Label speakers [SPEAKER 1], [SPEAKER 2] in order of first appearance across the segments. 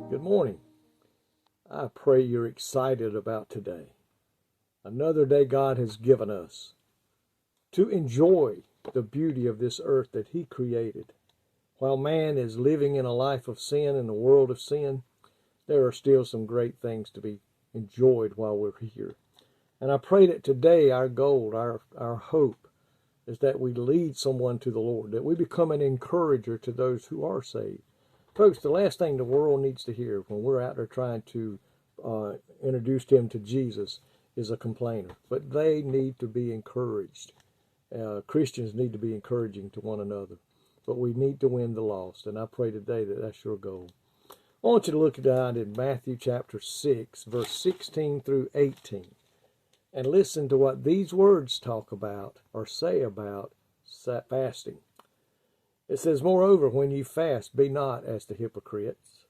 [SPEAKER 1] Good morning. I pray you're excited about today. Another day God has given us to enjoy the beauty of this earth that He created. While man is living in a life of sin in a world of sin, there are still some great things to be enjoyed while we're here. And I pray that today our goal, our hope, is that we lead someone to the Lord, that we become an encourager to those who are saved. Folks, the last thing the world needs to hear when we're out there trying to introduce them to Jesus is a complainer. But they need to be encouraged. Christians need to be encouraging to one another. But we need to win the lost. And I pray today that that's your goal. I want you to look down in Matthew chapter 6, verse 16 through 18. And listen to what these words talk about or say about fasting. It says, "Moreover, when ye fast, be not as the hypocrites,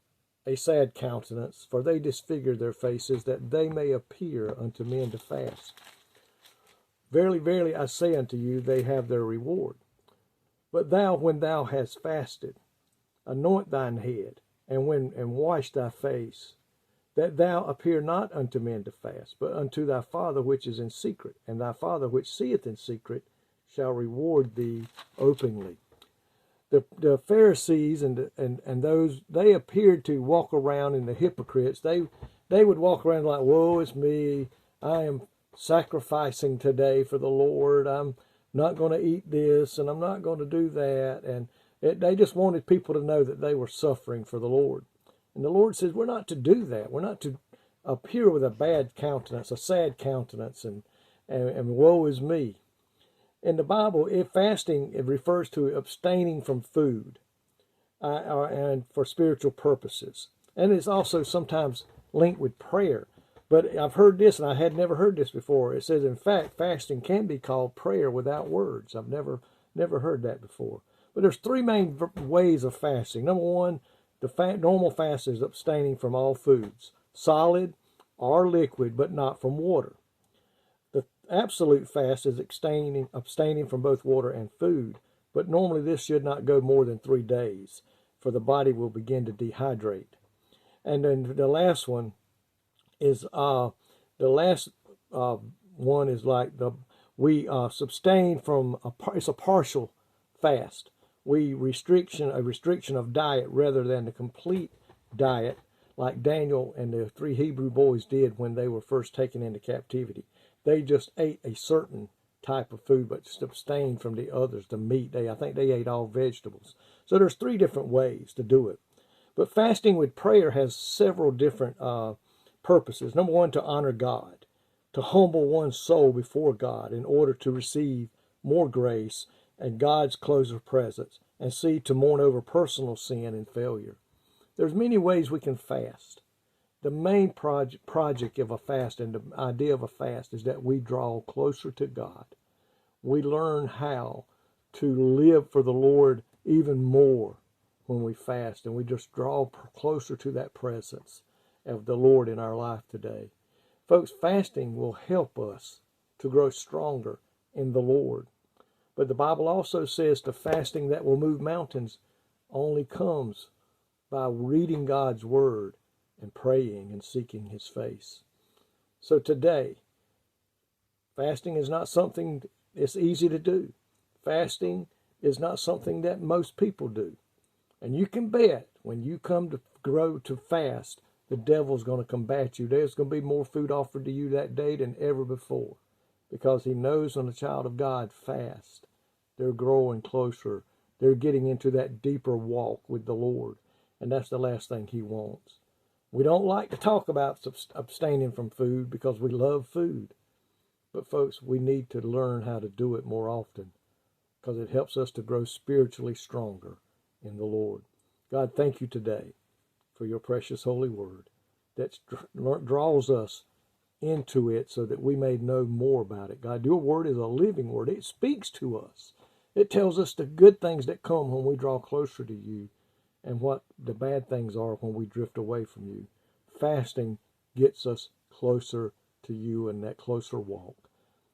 [SPEAKER 1] a sad countenance, for they disfigure their faces, that they may appear unto men to fast. Verily, verily, I say unto you, they have their reward. But thou, when thou hast fasted, anoint thine head, and wash thy face, that thou appear not unto men to fast, but unto thy Father which is in secret, and thy Father which seeth in secret shall reward thee openly." The Pharisees and those, they appeared to walk around, in the hypocrites, they would walk around like, "Woe is me, I am sacrificing today for the Lord, I'm not going to eat this, and I'm not going to do that." And they just wanted people to know that they were suffering for the Lord. And the Lord says we're not to do that. We're not to appear with a bad countenance, a sad countenance, and woe is me. In the Bible, fasting, it refers to abstaining from food and for spiritual purposes. And it's also sometimes linked with prayer. But I've heard this, and I had never heard this before. It says, in fact, fasting can be called prayer without words. I've never heard that before. But there's three main ways of fasting. Number one, the normal fast is abstaining from all foods, solid or liquid, but not from water. Absolute fast is abstaining from both water and food, but normally this should not go more than 3 days, for the body will begin to dehydrate. And then the last one is we abstain from it's a partial fast. A restriction of diet rather than the complete diet, like Daniel and the 3 Hebrew boys did when they were first taken into captivity. They just ate a certain type of food, but just abstained from the others, the meat. I think they ate all vegetables. So there's 3 different ways to do it. But fasting with prayer has several different purposes. Number one, to honor God, to humble one's soul before God in order to receive more grace and God's closer presence, and to mourn over personal sin and failure. There's many ways we can fast. The main project of a fast and the idea of a fast is that we draw closer to God. We learn how to live for the Lord even more when we fast, and we just draw closer to that presence of the Lord in our life today. Folks, fasting will help us to grow stronger in the Lord. But the Bible also says the fasting that will move mountains only comes by reading God's Word and praying and seeking His face. So today, fasting is not something it's easy to do. Fasting is not something that most people do. And you can bet when you come to grow to fast, the devil's going to combat you. There's going to be more food offered to you that day than ever before, because he knows when a child of God fasts, they're growing closer. They're getting into that deeper walk with the Lord. And that's the last thing he wants. We don't like to talk about abstaining from food because we love food. But folks, we need to learn how to do it more often, because it helps us to grow spiritually stronger in the Lord. God, thank you today for your precious holy word that draws us into it so that we may know more about it. God, your word is a living word. It speaks to us. It tells us the good things that come when we draw closer to you, and what the bad things are when we drift away from you. Fasting gets us closer to you in that closer walk.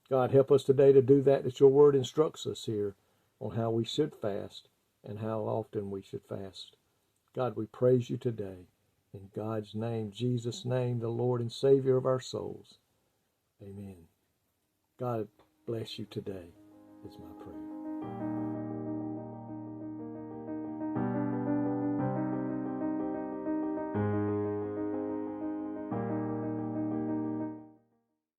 [SPEAKER 1] God, help us today to do that your word instructs us here on how we should fast and how often we should fast. God, we praise you today. In God's name, Jesus' name, the Lord and Savior of our souls. Amen. God bless you today is my prayer.